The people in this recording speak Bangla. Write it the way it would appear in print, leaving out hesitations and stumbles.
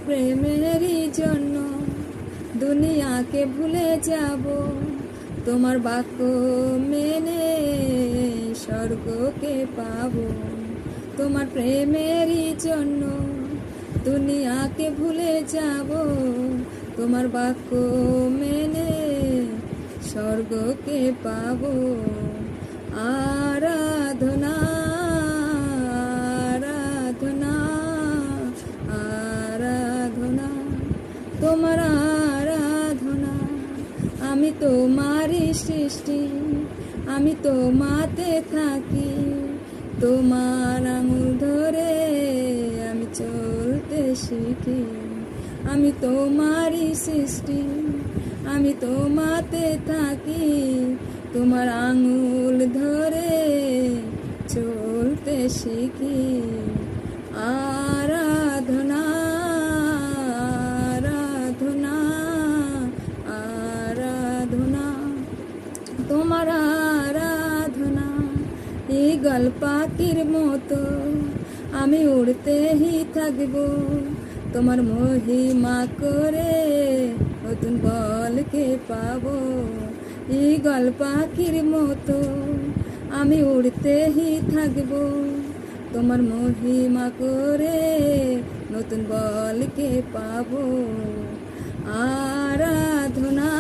প্রেমেরই জন্য দুনিয়াকে ভুলে যাব, তোমার বাক্য মেনে স্বর্গকে পাবো। তোমার প্রেমেরই জন্য দুনিয়াকে ভুলে যাব, তোমার বাক্য মেনে স্বর্গকে পাবো। আরাধনা আরাধনা আরাধনা, তোমার আরাধনা। আমি তোমারই সৃষ্টি, আমি তোমাতে থাকি, তোমার আঙুল ধরে আমি চলতে শিখি। আমি তোমারই সৃষ্টি, আমি তোমাতে থাকি, তোমার আঙুল ধরে চলতে শিখি। আরাধনা আরাধনা আরাধনা, তোমার আরাধনা। ঈগল পাখির মতো আমি উড়তেই থাকবো, তোমার মহিমা করে নতুন বলকে পাবো। ঈগল পাখির মতো আমি উড়তেই থাকবো, তোমার মহিমা করে নতুন বলকে পাবো। আরাধনা